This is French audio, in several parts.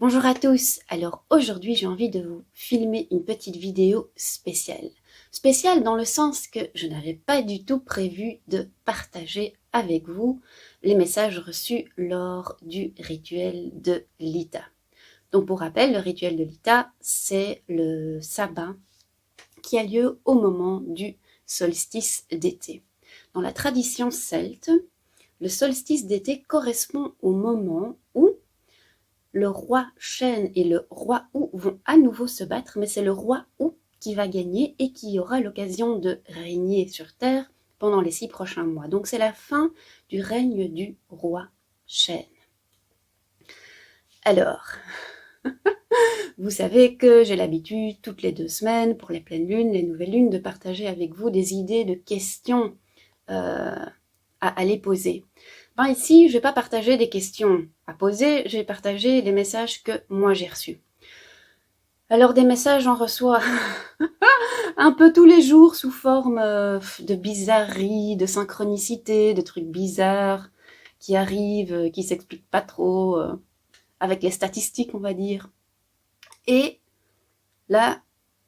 Bonjour à tous, alors aujourd'hui j'ai envie de vous filmer une petite vidéo spéciale. Spéciale dans le sens que je n'avais pas du tout prévu de partager avec vous les messages reçus lors du rituel de l'Ita. Donc pour rappel, le rituel de l'Ita, c'est le sabbat qui a lieu au moment du solstice d'été. Dans la tradition celte, le solstice d'été correspond au moment où le roi Chêne et le roi Hou vont à nouveau se battre, mais c'est le roi Hou qui va gagner et qui aura l'occasion de régner sur Terre pendant les 6 prochains mois. Donc c'est la fin du règne du roi Chêne. Alors, vous savez que j'ai l'habitude toutes les 2 semaines, pour les pleines lunes, les nouvelles lunes, de partager avec vous des idées de questions à aller poser. Ben ici, je ne vais pas partager des questions à poser, je vais partager les messages que moi j'ai reçus. Alors des messages, j'en reçois un peu tous les jours sous forme de bizarreries, de synchronicité, de trucs bizarres qui arrivent, qui s'expliquent pas trop, avec les statistiques on va dire. Et là,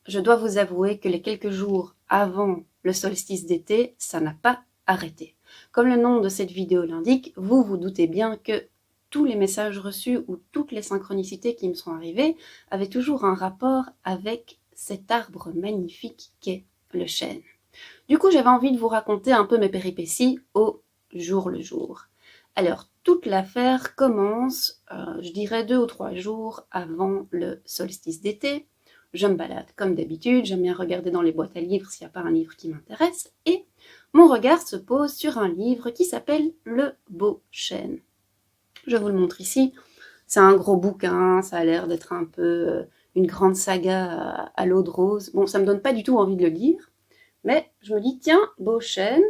je dois vous avouer que les quelques jours avant le solstice d'été, ça n'a pas arrêté. Comme le nom de cette vidéo l'indique, vous vous doutez bien que tous les messages reçus ou toutes les synchronicités qui me sont arrivées avaient toujours un rapport avec cet arbre magnifique qu'est le chêne. Du coup, j'avais envie de vous raconter un peu mes péripéties au jour le jour. Alors, toute l'affaire commence, je dirais 2 ou 3 jours avant le solstice d'été. Je me balade comme d'habitude, j'aime bien regarder dans les boîtes à livres s'il n'y a pas un livre qui m'intéresse, et mon regard se pose sur un livre qui s'appelle Le Beau Chêne. Je vous le montre ici, c'est un gros bouquin, ça a l'air d'être un peu une grande saga à l'eau de rose. Bon, ça me donne pas du tout envie de le lire, mais je me dis, tiens, Beau Chêne,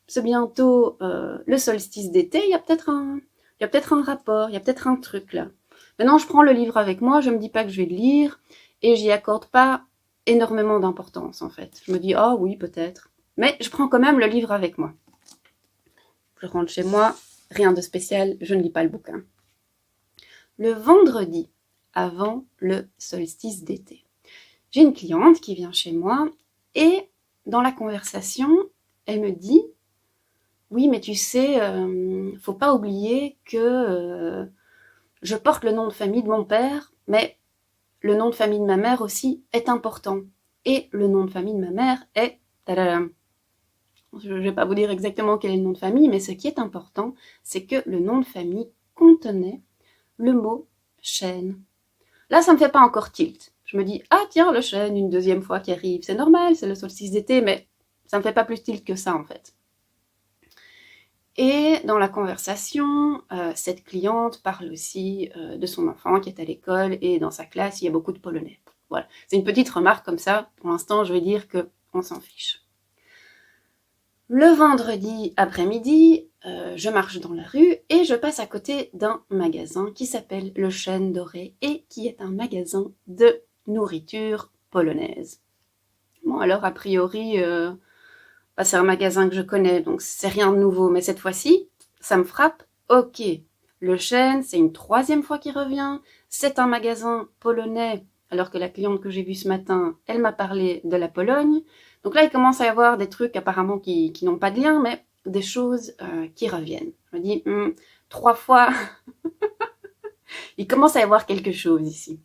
c'est bientôt le solstice d'été, il y a peut-être un rapport, il y a peut-être un truc là. Maintenant, je prends le livre avec moi, je me dis pas que je vais le lire, et j'y accorde pas énormément d'importance en fait. Je me dis, oh oui, peut-être. Mais je prends quand même le livre avec moi. Je rentre chez moi, rien de spécial, je ne lis pas le bouquin. Le vendredi, avant le solstice d'été, j'ai une cliente qui vient chez moi, et dans la conversation, elle me dit, oui, mais tu sais, faut pas oublier que je porte le nom de famille de mon père, mais le nom de famille de ma mère aussi est important. Et le nom de famille de ma mère est... Tadadam. Je ne vais pas vous dire exactement quel est le nom de famille, mais ce qui est important, c'est que le nom de famille contenait le mot chêne. Là, ça me fait pas encore tilt. Je me dis, ah tiens, le chêne, une deuxième fois qui arrive, c'est normal, c'est le solstice d'été, mais ça me fait pas plus tilt que ça en fait. Et dans la conversation, cette cliente parle aussi de son enfant qui est à l'école, et dans sa classe, il y a beaucoup de Polonais. Voilà, c'est une petite remarque comme ça. Pour l'instant, je vais dire qu'on s'en fiche. Le vendredi après-midi, je marche dans la rue et je passe à côté d'un magasin qui s'appelle Le Chêne Doré et qui est un magasin de nourriture polonaise. Bon, alors, a priori... c'est un magasin que je connais, donc c'est rien de nouveau. Mais cette fois-ci, ça me frappe. Ok, le chêne, c'est une 3e fois qu'il revient. C'est un magasin polonais, alors que la cliente que j'ai vue ce matin, elle m'a parlé de la Pologne. Donc là, il commence à y avoir des trucs apparemment qui n'ont pas de lien, mais des choses qui reviennent. Je me dis, 3 fois, il commence à y avoir quelque chose ici.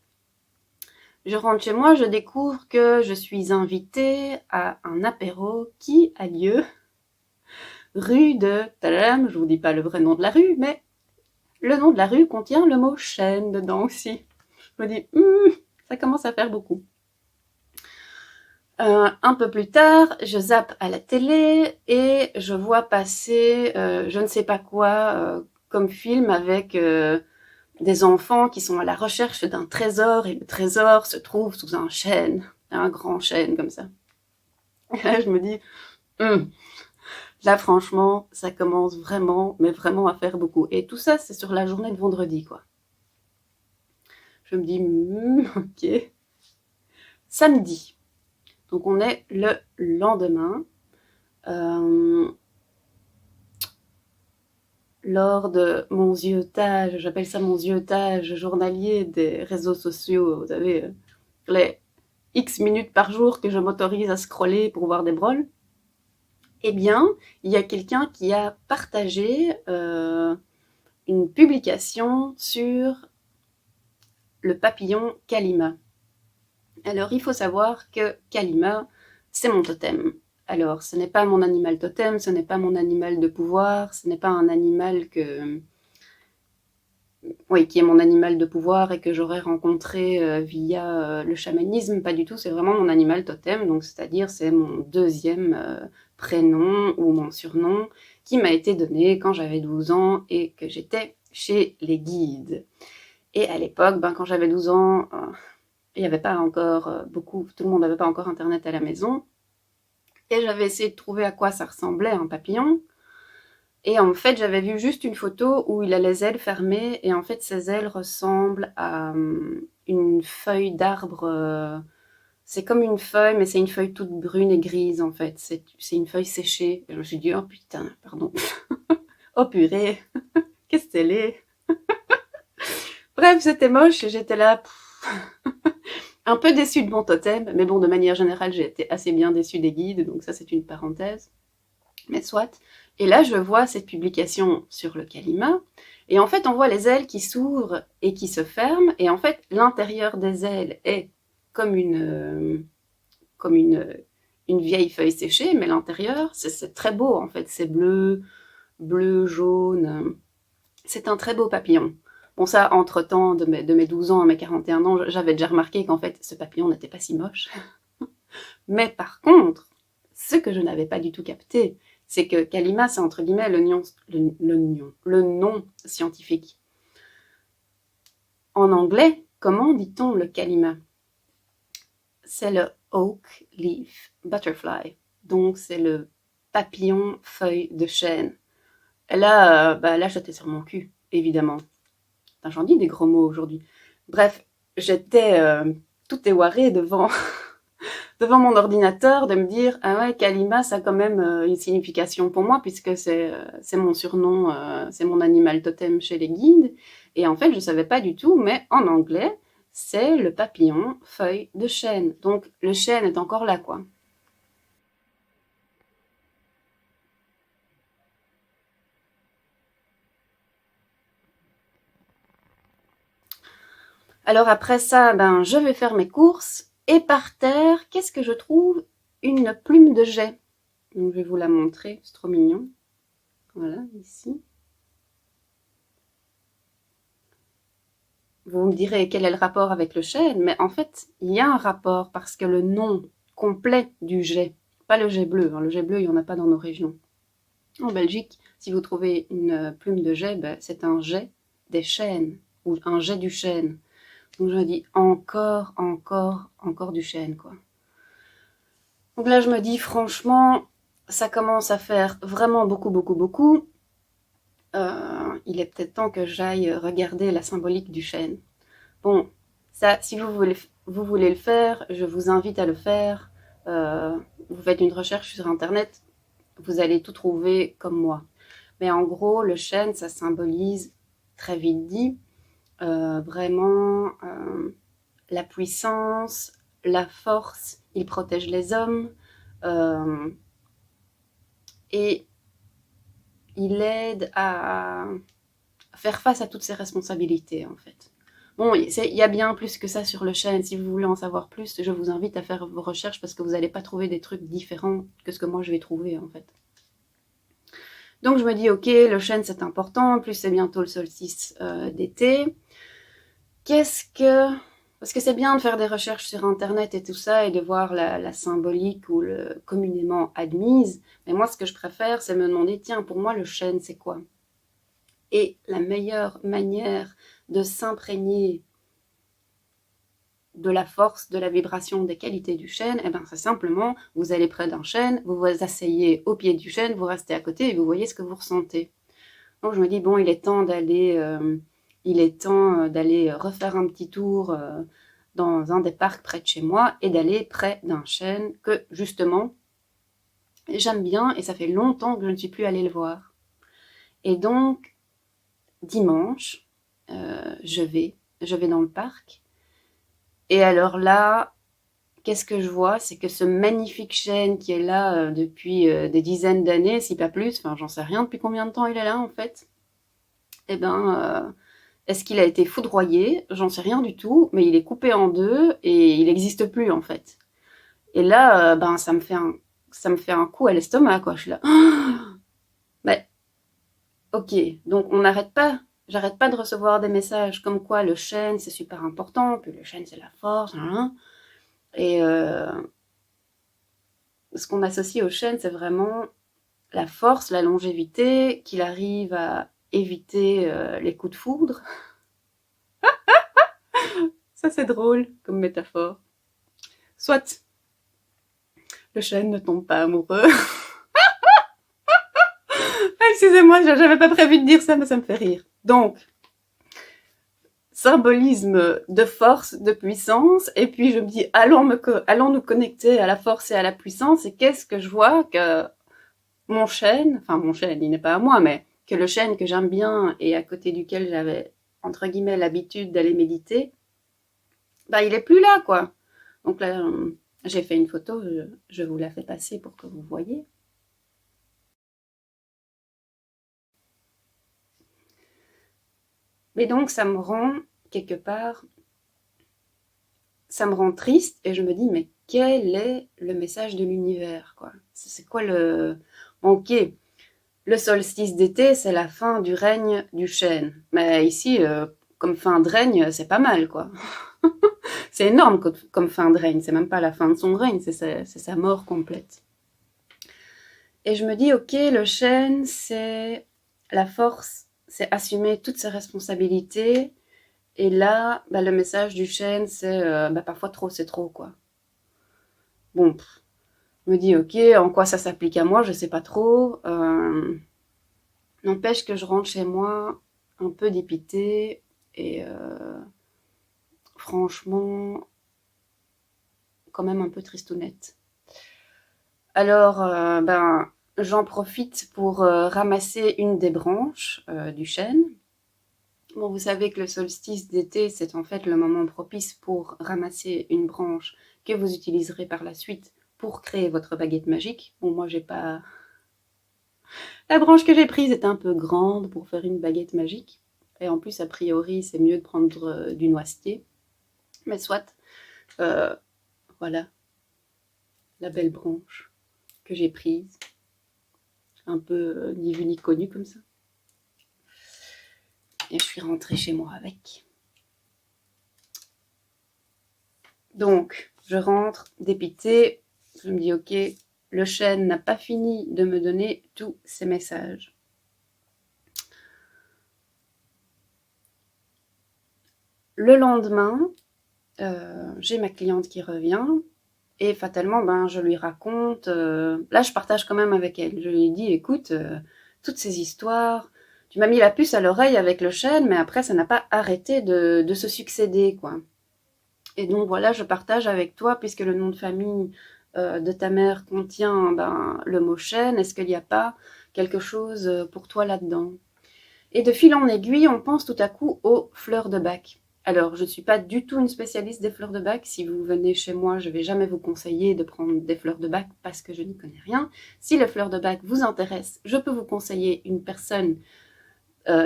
Je rentre chez moi, je découvre que je suis invitée à un apéro qui a lieu rue de... Tadam, je vous dis pas le vrai nom de la rue, mais le nom de la rue contient le mot chêne dedans aussi. Je me dis, ça commence à faire beaucoup. Un peu plus tard, je zappe à la télé et je vois passer je ne sais pas quoi comme film avec des enfants qui sont à la recherche d'un trésor, et le trésor se trouve sous un chêne, un grand chêne comme ça. Et là, je me dis, là, franchement, ça commence vraiment, mais vraiment à faire beaucoup. Et tout ça, c'est sur la journée de vendredi, quoi. Je me dis, ok. Samedi. Donc, on est le lendemain. lors de mon ziotage, j'appelle ça mon ziotage journalier des réseaux sociaux, vous savez, les X minutes par jour que je m'autorise à scroller pour voir des brols, eh bien, il y a quelqu'un qui a partagé une publication sur le papillon Kalima. Alors, il faut savoir que Kalima, c'est mon totem. Alors, ce n'est pas mon animal totem, ce n'est pas mon animal de pouvoir, ce n'est pas un animal qui est mon animal de pouvoir et que j'aurais rencontré via le chamanisme, pas du tout, c'est vraiment mon animal totem, donc c'est-à-dire c'est mon deuxième prénom ou mon surnom qui m'a été donné quand j'avais 12 ans et que j'étais chez les guides. Et à l'époque, quand j'avais 12 ans, il n'y avait pas encore tout le monde n'avait pas encore internet à la maison, et j'avais essayé de trouver à quoi ça ressemblait un papillon. Et en fait, j'avais vu juste une photo où il a les ailes fermées, et en fait, ses ailes ressemblent à une feuille d'arbre. C'est comme une feuille, mais c'est une feuille toute brune et grise, en fait. C'est une feuille séchée. Et je me suis dit, oh putain, pardon. Oh purée, qu'est-ce que c'est? Bref, c'était moche, et j'étais là, un peu déçue de mon totem, mais bon, de manière générale, j'ai été assez bien déçue des guides, donc ça, c'est une parenthèse. Mais soit. Et là, je vois cette publication sur le Kalima, et en fait, on voit les ailes qui s'ouvrent et qui se ferment, et en fait, l'intérieur des ailes est comme une vieille feuille séchée, mais l'intérieur, c'est très beau, en fait, c'est bleu, jaune, c'est un très beau papillon. Bon, ça, entre-temps, de mes 12 ans à mes 41 ans, j'avais déjà remarqué qu'en fait, ce papillon n'était pas si moche. Mais par contre, ce que je n'avais pas du tout capté, c'est que Kalima, c'est entre guillemets le nom scientifique. En anglais, comment dit-on le Kalima? C'est le Oak Leaf Butterfly. Donc, c'est le papillon feuille de chêne. Et là, là, j'étais sur mon cul, évidemment. Enfin, j'en dis des gros mots aujourd'hui. Bref, j'étais tout éwarée devant mon ordinateur de me dire ah ouais, Kalima, ça a quand même une signification pour moi puisque c'est mon surnom, c'est mon animal totem chez les guides. Et en fait, je savais pas du tout, mais en anglais, c'est le papillon feuille de chêne. Donc le chêne est encore là, quoi. Alors après ça, je vais faire mes courses et par terre, qu'est-ce que je trouve? Une plume de jet. Donc, je vais vous la montrer, c'est trop mignon. Voilà, ici. Vous me direz quel est le rapport avec le chêne, mais en fait, il y a un rapport parce que le nom complet du jet, pas le jet bleu, le jet bleu, il n'y en a pas dans nos régions. En Belgique, si vous trouvez une plume de jet, c'est un jet des chênes ou un jet du chêne. Donc je me dis encore du chêne, quoi. Donc là, je me dis franchement, ça commence à faire vraiment beaucoup. Il est peut-être temps que j'aille regarder la symbolique du chêne. Bon, ça, si vous voulez le faire, je vous invite à le faire. Vous faites une recherche sur Internet, vous allez tout trouver comme moi. Mais en gros, le chêne, ça symbolise, très vite dit, vraiment la puissance, la force. Il protège les hommes et il aide à faire face à toutes ses responsabilités, en fait. Bon, il y a bien plus que ça sur le chêne. Si vous voulez en savoir plus, je vous invite à faire vos recherches parce que vous n'allez pas trouver des trucs différents que ce que moi je vais trouver, en fait. Donc je me dis, ok, le chêne c'est important, en plus c'est bientôt le solstice d'été. Parce que c'est bien de faire des recherches sur Internet et tout ça et de voir la symbolique ou le communément admise, mais moi ce que je préfère c'est me demander, tiens, pour moi le chêne c'est quoi? Et la meilleure manière de s'imprégner de la force, de la vibration, des qualités du chêne, c'est simplement, vous allez près d'un chêne, vous vous asseyez au pied du chêne, vous restez à côté et vous voyez ce que vous ressentez. Donc je me dis, bon, il est temps d'aller refaire un petit tour dans un des parcs près de chez moi et d'aller près d'un chêne que, justement, j'aime bien et ça fait longtemps que je ne suis plus allée le voir. Et donc, dimanche, je vais dans le parc. Et alors là, qu'est-ce que je vois? C'est que ce magnifique chêne qui est là depuis des dizaines d'années, si pas plus, enfin j'en sais rien depuis combien de temps il est là en fait. Eh ben, est-ce qu'il a été foudroyé? J'en sais rien du tout, mais il est coupé en deux et il n'existe plus en fait. Et là, ben ça me fait un coup à l'estomac quoi. Je suis là, mais ok, donc j'arrête pas de recevoir des messages comme quoi le chêne c'est super important, puis le chêne c'est la force, hein. Et ce qu'on associe au chêne, c'est vraiment la force, la longévité, qu'il arrive à éviter les coups de foudre. Ça, c'est drôle comme métaphore. Soit le chêne ne tombe pas amoureux. Excusez-moi, j'avais pas prévu de dire ça, mais ça me fait rire. Donc, symbolisme de force, de puissance, et puis je me dis, allons nous connecter à la force et à la puissance, et qu'est-ce que je vois que mon chêne, il n'est pas à moi, mais que le chêne que j'aime bien et à côté duquel j'avais, entre guillemets, l'habitude d'aller méditer, bah, il est plus là, quoi. Donc là, j'ai fait une photo, je vous la fais passer pour que vous voyez. Mais donc, ça me rend, quelque part, ça me rend triste et je me dis, mais quel est le message de l'univers, quoi? C'est quoi le... Ok, le solstice d'été, c'est la fin du règne du chêne. Mais ici, comme fin de règne, c'est pas mal, quoi. C'est énorme comme fin de règne. C'est même pas la fin de son règne, c'est sa mort complète. Et je me dis, ok, le chêne, c'est la force, c'est assumer toutes ses responsabilités. Et là, bah, le message du chêne, c'est bah, parfois trop, c'est trop, quoi. Bon, je me dis, ok, en quoi ça s'applique à moi, je sais pas trop. N'empêche que je rentre chez moi un peu dépitée et franchement, quand même un peu tristounette. Alors, ben, j'en profite pour ramasser une des branches du chêne. Bon, vous savez que le solstice d'été, c'est en fait le moment propice pour ramasser une branche que vous utiliserez par la suite pour créer votre baguette magique. Bon, moi, j'ai pas... La branche que j'ai prise est un peu grande pour faire une baguette magique. Et en plus, a priori, c'est mieux de prendre du noisetier. Mais soit, euh, voilà, la belle branche que j'ai prise. Un peu ni vu ni connu comme ça. Et je suis rentrée chez moi avec. Donc, je rentre dépitée. Je me dis, ok, le chêne n'a pas fini de me donner tous ses messages. Le lendemain, j'ai ma cliente qui revient. Et fatalement, ben, je lui raconte. Là, je partage quand même avec elle. Je lui dis, écoute, toutes ces histoires, tu m'as mis la puce à l'oreille avec le chêne, mais après, ça n'a pas arrêté de se succéder, quoi. Et donc voilà, je partage avec toi, puisque le nom de famille de ta mère contient ben, le mot chêne, est-ce qu'il n'y a pas quelque chose pour toi là-dedans? Et de fil en aiguille, on pense tout à coup aux fleurs de bac. Alors, je ne suis pas du tout une spécialiste des fleurs de bac. Si vous venez chez moi, je ne vais jamais vous conseiller de prendre des fleurs de bac parce que je n'y connais rien. Si les fleurs de bac vous intéressent, je peux vous conseiller une personne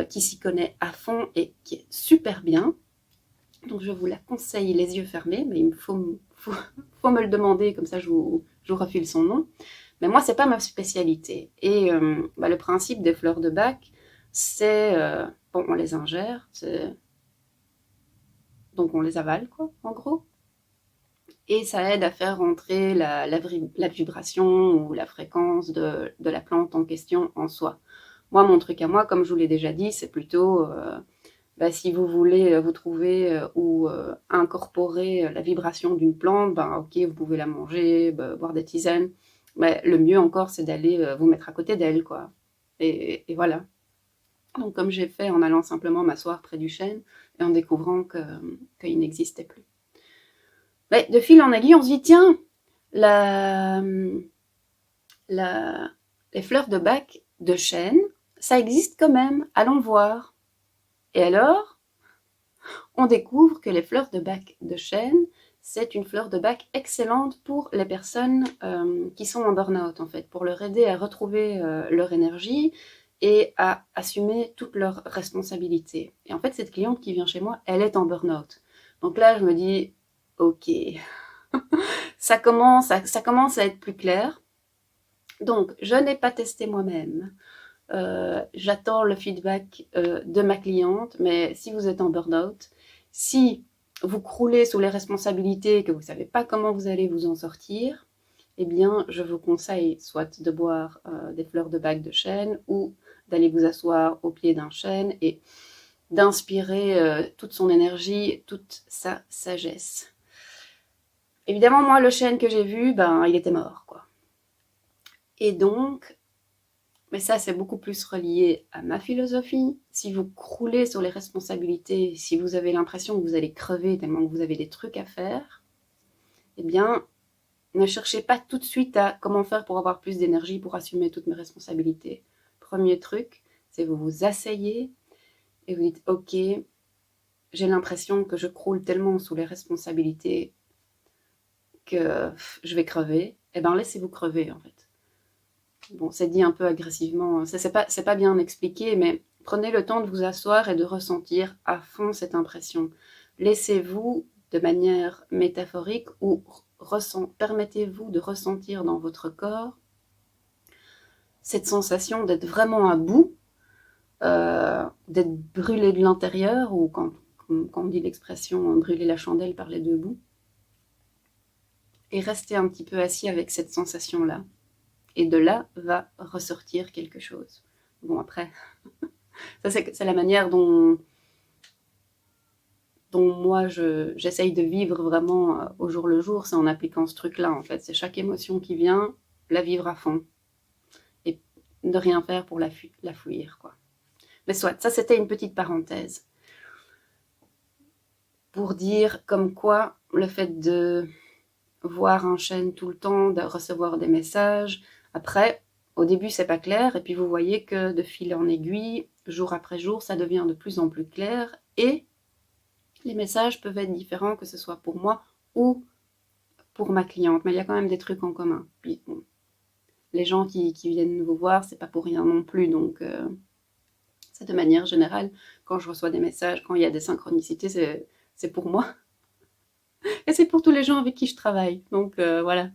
qui s'y connaît à fond et qui est super bien. Donc, je vous la conseille les yeux fermés, mais il faut me le demander, comme ça je vous refile son nom. Mais moi, c'est pas ma spécialité. Et bah, le principe des fleurs de bac, c'est... bon, on les ingère, donc on les avale, quoi, en gros. Et ça aide à faire rentrer la vibration ou la fréquence de la plante en question en soi. Moi, mon truc à moi, comme je vous l'ai déjà dit, c'est plutôt... bah, si vous voulez vous trouver ou incorporer la vibration d'une plante, ben, ok, vous pouvez la manger, boire des tisanes. Mais le mieux encore, c'est d'aller vous mettre à côté d'elle, quoi. Et voilà. Donc, comme j'ai fait en allant simplement m'asseoir près du chêne et en découvrant qu'il n'existait plus. Mais de fil en aiguille, on se dit, tiens, la, les fleurs de bac de chêne, ça existe quand même, allons voir. Et alors, on découvre que les fleurs de bac de chêne, c'est une fleur de bac excellente pour les personnes qui sont en burn-out, en fait, pour leur aider à retrouver leur énergie et à assumer toutes leurs responsabilités. Et en fait, cette cliente qui vient chez moi, elle est en burn-out. Donc là, je me dis, ok, ça commence à être plus clair. Donc, je n'ai pas testé moi-même. J'attends le feedback de ma cliente, mais si vous êtes en burn-out, si vous croulez sous les responsabilités et que vous ne savez pas comment vous allez vous en sortir, eh bien, je vous conseille soit de boire des fleurs de bac de chêne ou d'aller vous asseoir au pied d'un chêne et d'inspirer toute son énergie, toute sa sagesse. Évidemment, moi, le chêne que j'ai vu, ben, il était mort, quoi. Et donc, mais ça, c'est beaucoup plus relié à ma philosophie. Si vous croulez sur les responsabilités, si vous avez l'impression que vous allez crever tellement que vous avez des trucs à faire, eh bien, ne cherchez pas tout de suite à comment faire pour avoir plus d'énergie, pour assumer toutes mes responsabilités. Premier truc, c'est vous vous asseyez et vous dites, ok, j'ai l'impression que je croule tellement sous les responsabilités que je vais crever. Eh bien, laissez-vous crever, en fait. Bon, c'est dit un peu agressivement, c'est pas bien expliqué, mais prenez le temps de vous asseoir et de ressentir à fond cette impression. Laissez-vous, de manière métaphorique, ou permettez-vous de ressentir dans votre corps cette sensation d'être vraiment à bout, d'être brûlé de l'intérieur, ou quand on dit l'expression brûler la chandelle par les deux bouts, et restez un petit peu assis avec cette sensation-là. Et de là va ressortir quelque chose. Bon, après, ça c'est la manière dont moi j'essaye de vivre vraiment au jour le jour, c'est en appliquant ce truc-là, en fait. C'est chaque émotion qui vient, la vivre à fond. Et ne rien faire pour la fuir, quoi. Mais soit, ça c'était une petite parenthèse. Pour dire comme quoi le fait de voir un chêne tout le temps, de recevoir des messages, après, au début c'est pas clair, et puis vous voyez que de fil en aiguille, jour après jour, ça devient de plus en plus clair, et les messages peuvent être différents, que ce soit pour moi ou pour ma cliente, mais il y a quand même des trucs en commun. Puis bon, les gens qui viennent vous voir, c'est pas pour rien non plus, donc c'est de manière générale, quand je reçois des messages, quand il y a des synchronicités, c'est pour moi, et c'est pour tous les gens avec qui je travaille, donc voilà.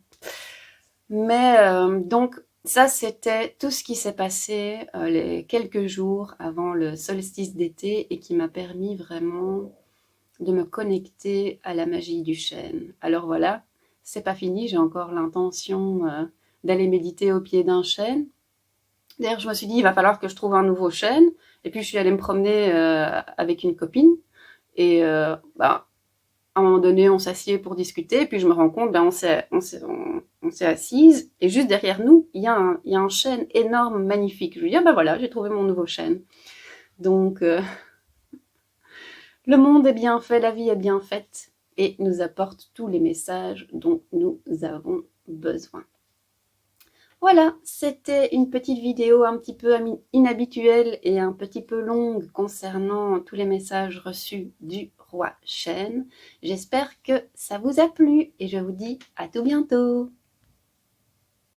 Mais donc, ça, c'était tout ce qui s'est passé les quelques jours avant le solstice d'été et qui m'a permis vraiment de me connecter à la magie du chêne. Alors voilà, c'est pas fini, j'ai encore l'intention d'aller méditer au pied d'un chêne. D'ailleurs, je me suis dit, il va falloir que je trouve un nouveau chêne. Et puis, je suis allée me promener avec une copine. Et à un moment donné, on s'assied pour discuter, et puis je me rends compte, on s'est assise, et juste derrière nous, il y a un chêne énorme, magnifique. Je lui dis, voilà, j'ai trouvé mon nouveau chêne. Donc, le monde est bien fait, la vie est bien faite, et nous apporte tous les messages dont nous avons besoin. Voilà, c'était une petite vidéo un petit peu inhabituelle et un petit peu longue concernant tous les messages reçus du roi chêne. J'espère que ça vous a plu et je vous dis à tout bientôt.